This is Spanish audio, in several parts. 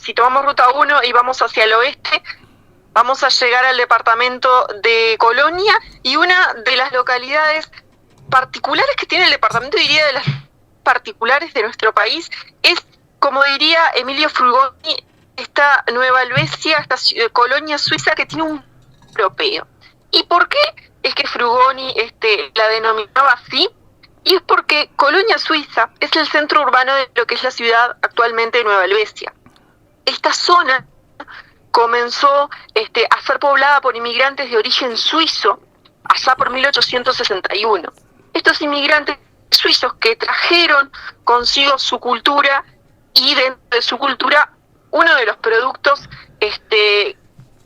si tomamos ruta 1 y vamos hacia el oeste, vamos a llegar al departamento de Colonia, y una de las localidades particulares que tiene el departamento, diría de las particulares de nuestro país, es, como diría Emilio Frugoni, esta Nueva Helvecia, esta colonia suiza que tiene un europeo. ¿Y por qué es que Frugoni la denominaba así? Y es porque Colonia Suiza es el centro urbano de lo que es la ciudad actualmente de Nueva Helvecia. Esta zona comenzó a ser poblada por inmigrantes de origen suizo allá por 1861. Estos inmigrantes suizos que trajeron consigo su cultura, y dentro de su cultura uno de los productos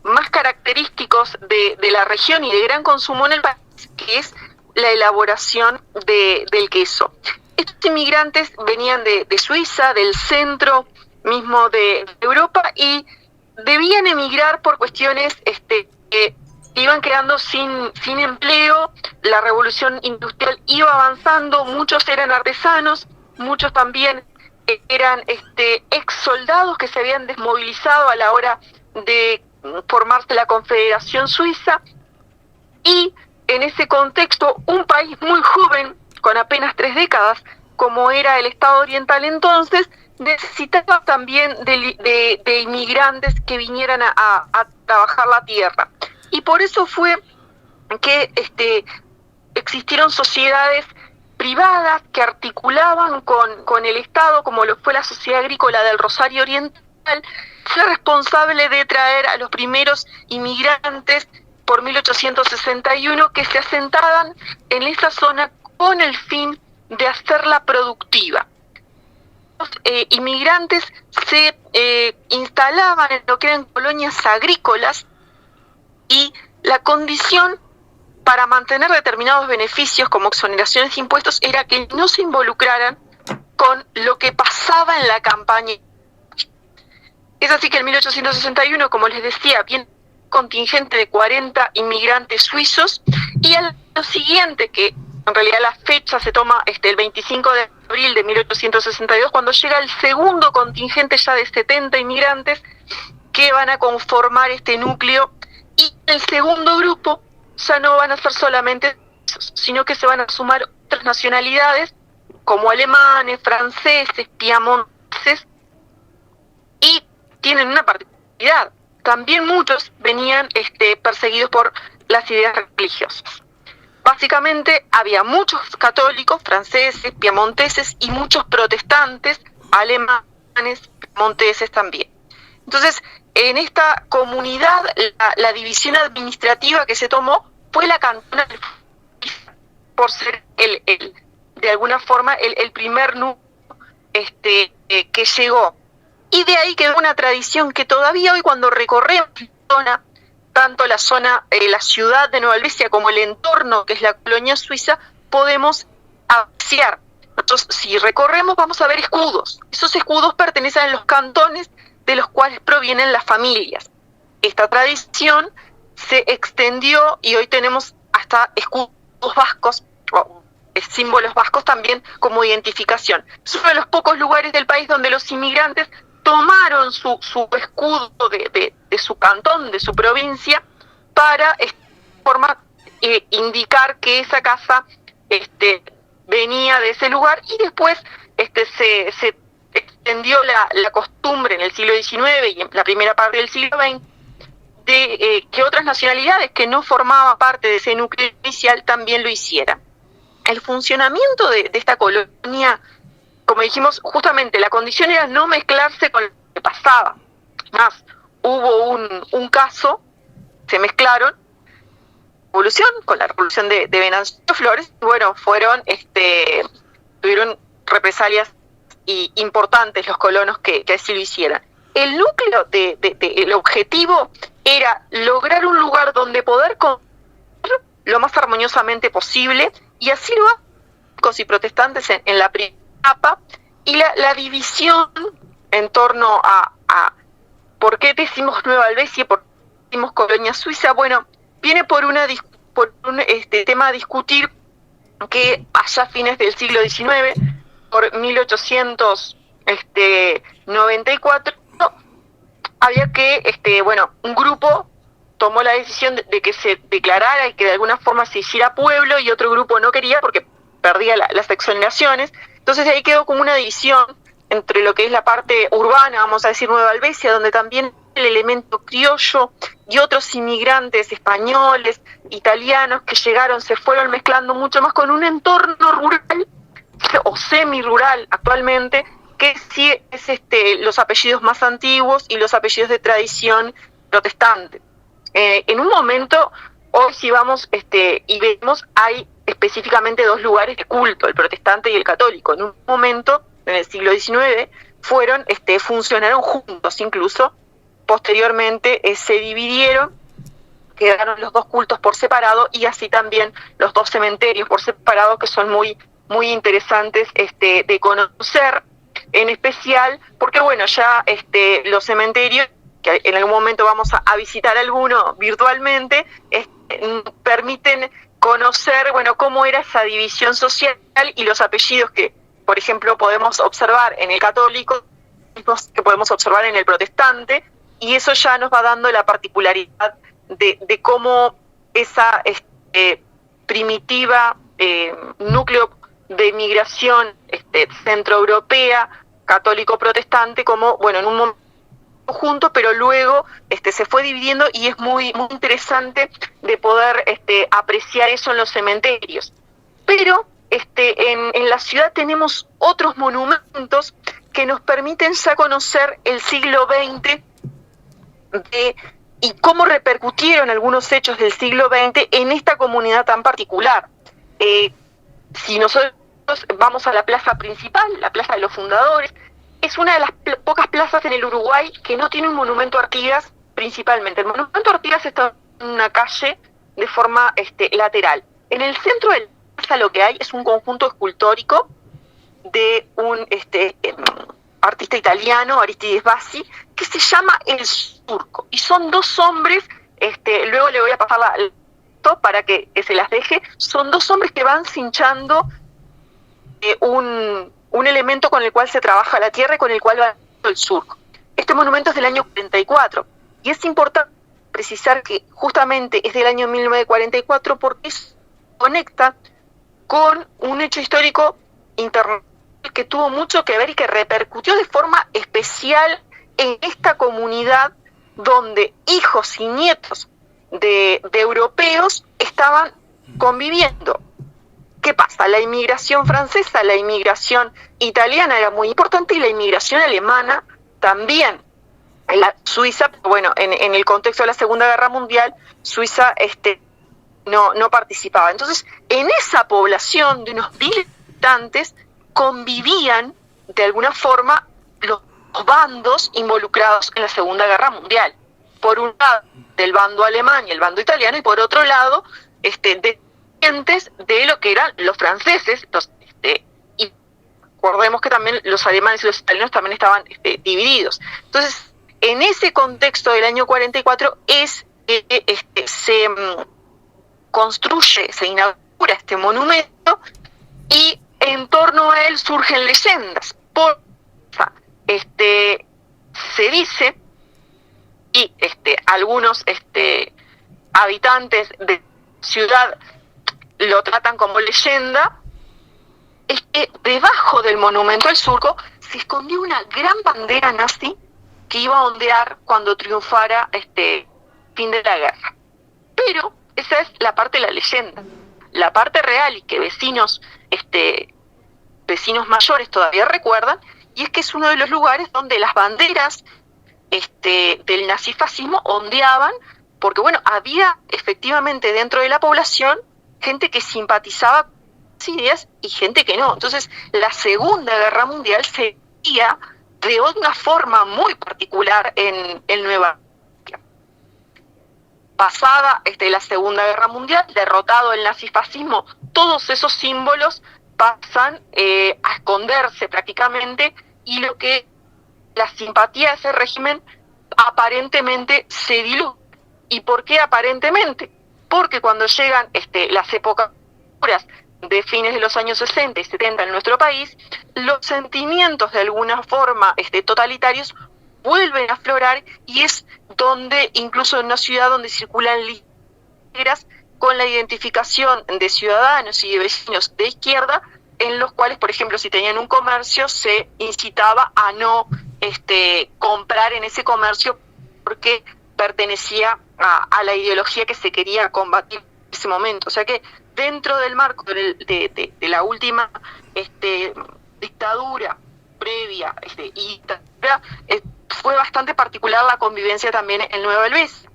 más característicos de la región y de gran consumo en el país, que es la elaboración del queso. Estos inmigrantes venían de Suiza, del centro mismo de Europa, y debían emigrar por cuestiones iban quedando sin empleo. La revolución industrial iba avanzando, muchos eran artesanos, muchos también eran ex soldados que se habían desmovilizado a la hora de formarse la Confederación Suiza, y en ese contexto un país muy joven, con apenas 3 décadas, como era el Estado Oriental entonces, necesitaba también de inmigrantes que vinieran a trabajar la tierra. Y por eso fue que existieron sociedades privadas que articulaban con el Estado, como lo fue la Sociedad Agrícola del Rosario Oriental. Fue responsable de traer a los primeros inmigrantes por 1861 que se asentaban en esa zona con el fin de hacerla productiva. Los inmigrantes se instalaban en lo que eran colonias agrícolas, y la condición para mantener determinados beneficios como exoneraciones de impuestos era que no se involucraran con lo que pasaba en la campaña. Es así que en 1861, como les decía, viene un contingente de 40 inmigrantes suizos, y al año siguiente, que en realidad la fecha se toma el 25 de abril de 1862, cuando llega el segundo contingente ya de 70 inmigrantes que van a conformar este núcleo. Y el segundo grupo ya no van a ser solamente esos, sino que se van a sumar otras nacionalidades como alemanes, franceses, piamonteses, y tienen una particularidad: también muchos venían perseguidos por las ideas religiosas. Básicamente había muchos católicos, franceses, piamonteses, y muchos protestantes, alemanes, piamonteses también. Entonces, en esta comunidad, la división administrativa que se tomó fue la cantona del por ser de alguna forma el primer núcleo que llegó. Y de ahí quedó una tradición que todavía hoy, cuando recorremos la zona, tanto la zona, la ciudad de Nueva Helvecia como el entorno, que es la colonia suiza, podemos apreciar. Nosotros, si recorremos, vamos a ver escudos. Esos escudos pertenecen a los cantones de los cuales provienen las familias. Esta tradición se extendió y hoy tenemos hasta escudos vascos, o símbolos vascos también como identificación. Es uno de los pocos lugares del país donde los inmigrantes tomaron su escudo de su cantón, de su provincia, para indicar que esa casa venía de ese lugar, y después se extendió la costumbre en el siglo XIX y en la primera parte del siglo XX de que otras nacionalidades que no formaban parte de ese núcleo inicial también lo hicieran. El funcionamiento de esta colonia, como dijimos, justamente la condición era no mezclarse con lo que pasaba. Más, hubo un caso, se mezclaron, con la revolución de Venancio Flores, bueno, tuvieron represalias importantes los colonos que así lo hicieran. El núcleo el objetivo era lograr un lugar donde poder convivir lo más armoniosamente posible, y así lo hacen católicos y protestantes en la primera etapa. Y la división en torno a por qué decimos Nueva Helvecia y por qué decimos colonia suiza, bueno, viene por un tema a discutir, que allá a fines del siglo XIX, por 1894, había que, un grupo tomó la decisión de que se declarara y que de alguna forma se hiciera pueblo, y otro grupo no quería porque perdía las exoneraciones. Entonces ahí quedó como una división entre lo que es la parte urbana, vamos a decir Nueva Albesia, donde también el elemento criollo y otros inmigrantes españoles, italianos que llegaron, se fueron mezclando mucho más con un entorno rural o semi-rural actualmente, que sí es los apellidos más antiguos y los apellidos de tradición protestante. En un momento, hoy si vamos y vemos, hay específicamente dos lugares de culto, el protestante y el católico. En un momento, en el siglo XIX, funcionaron juntos, incluso posteriormente se dividieron, quedaron los dos cultos por separado, y así también los dos cementerios por separado, que son muy interesantes de conocer, en especial porque ya los cementerios, que en algún momento vamos a visitar alguno virtualmente, permiten conocer cómo era esa división social y los apellidos que, por ejemplo, podemos observar en el católico, que podemos observar en el protestante, y eso ya nos va dando la particularidad de cómo esa primitiva núcleo de migración centroeuropea, católico-protestante, como, en un momento junto, pero luego se fue dividiendo, y es muy interesante de poder apreciar eso en los cementerios. Pero en la ciudad tenemos otros monumentos que nos permiten ya conocer el siglo XX y cómo repercutieron algunos hechos del siglo XX en esta comunidad tan particular. Si nosotros vamos a la plaza principal, la Plaza de los Fundadores, es una de las pocas plazas en el Uruguay que no tiene un monumento a Artigas principalmente. El monumento a Artigas está en una calle de forma lateral. En el centro de la plaza lo que hay es un conjunto escultórico de un artista italiano, Aristides Bassi, que se llama El Surco. Y son dos hombres, luego le voy a pasar la para que se las deje, son dos hombres que van cinchando un elemento con el cual se trabaja la tierra y con el cual va el surco. Este monumento es del año 44, y es importante precisar que justamente es del año 1944 porque conecta con un hecho histórico internacional que tuvo mucho que ver y que repercutió de forma especial en esta comunidad, donde hijos y nietos de europeos estaban conviviendo. ¿Qué pasa? La inmigración francesa, la inmigración italiana era muy importante, y la inmigración alemana también. La Suiza, en el contexto de la Segunda Guerra Mundial, Suiza no participaba. Entonces, en esa población de unos 1.000 habitantes convivían de alguna forma los bandos involucrados en la Segunda Guerra Mundial. Por un lado, del bando alemán y el bando italiano, y por otro lado, descendientes de lo que eran los franceses, y recordemos que también los alemanes y los italianos también estaban divididos. Entonces, en ese contexto del año 44 es que se construye, se inaugura este monumento, y en torno a él surgen leyendas. Se dice, y algunos habitantes de la ciudad lo tratan como leyenda, es que debajo del monumento al surco se escondió una gran bandera nazi que iba a ondear cuando triunfara fin de la guerra. Pero esa es la parte de la leyenda. La parte real, y que vecinos mayores todavía recuerdan, y es que es uno de los lugares donde las banderas del nazifascismo ondeaban, porque había efectivamente dentro de la población gente que simpatizaba con las ideas y gente que no. Entonces, la Segunda Guerra Mundial se veía de una forma muy particular en Nueva York. Pasada la Segunda Guerra Mundial, derrotado el nazifascismo, todos esos símbolos pasan a esconderse prácticamente, y lo que la simpatía de ese régimen aparentemente se diluye. ¿Y por qué aparentemente? Porque cuando llegan las épocas de fines de los años 60 y 70 en nuestro país, los sentimientos de alguna forma totalitarios vuelven a aflorar, y es donde, incluso en una ciudad donde circulan listas con la identificación de ciudadanos y de vecinos de izquierda, en los cuales, por ejemplo, si tenían un comercio, se incitaba a no comprar en ese comercio porque pertenecía a la ideología que se quería combatir en ese momento. O sea que dentro del marco de la última dictadura previa y dictadura, fue bastante particular la convivencia también en Nueva Helvecia.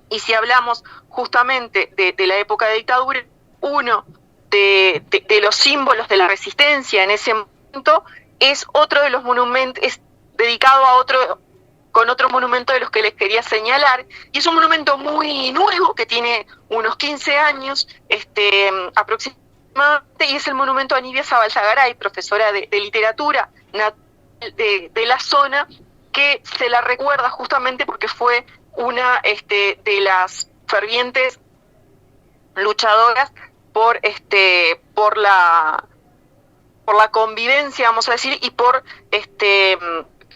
Y si hablamos justamente de la época de dictadura, uno de los símbolos de la resistencia en ese momento es otro de los monumentos, es dedicado a con otro monumento de los que les quería señalar, y es un monumento muy nuevo que tiene unos 15 años aproximadamente, y es el monumento a Nibia Zabalzagaray, profesora de literatura de la zona, que se la recuerda justamente porque fue una de las fervientes luchadoras por la convivencia, vamos a decir, y por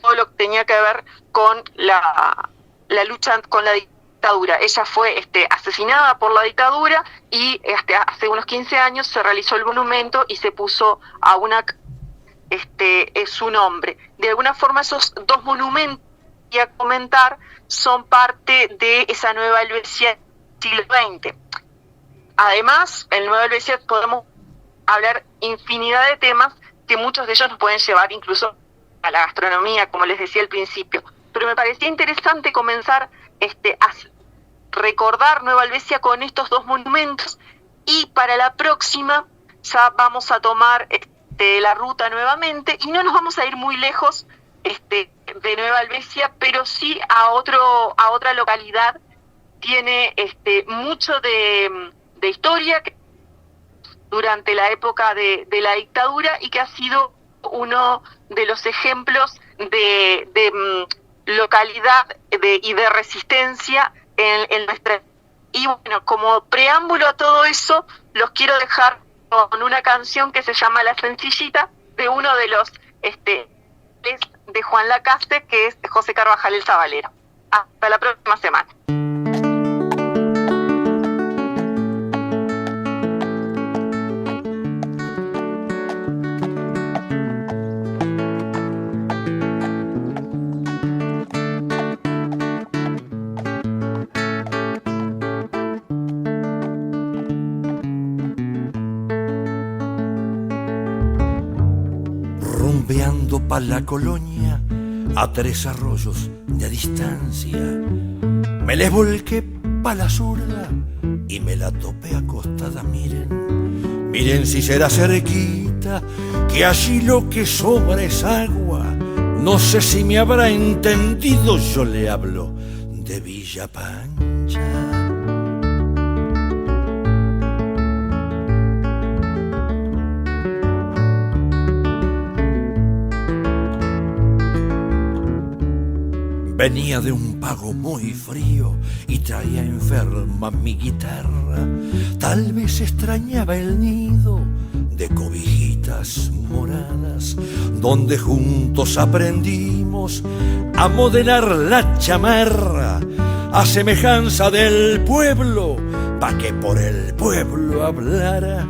todo lo que tenía que ver con la lucha con la dictadura. Ella fue asesinada por la dictadura, y hace unos 15 años se realizó el monumento y se puso a su nombre. De alguna forma, esos dos monumentos que voy a comentar son parte de esa Nueva Helvecia del siglo XX. Además, en Nueva Helvecia podemos hablar infinidad de temas que muchos de ellos nos pueden llevar incluso a la gastronomía, como les decía al principio. Pero me parecía interesante comenzar a recordar Nueva Helvecia con estos dos monumentos, y para la próxima ya vamos a tomar la ruta nuevamente, y no nos vamos a ir muy lejos de Nueva Helvecia, pero sí a otra localidad. Tiene mucho de historia durante la época de la dictadura, y que ha sido uno de los ejemplos de localidad y de resistencia en nuestra. Y bueno, como preámbulo a todo eso, los quiero dejar con una canción que se llama La Sencillita, de uno de los de Juan Lacaste, que es José Carvajal el Zabalero. Hasta la próxima semana. Rumbeando pa' la colonia a 3 arroyos de distancia, me les volqué pa' la zurda y me la topé acostada. Miren si será cerquita, que allí lo que sobra es agua. No sé si me habrá entendido, yo le hablo de Villa Pancha. Venía de un pago muy frío y traía enferma mi guitarra. Tal vez extrañaba el nido de cobijitas moradas, donde juntos aprendimos a modelar la chamarra, a semejanza del pueblo, pa' que por el pueblo hablara.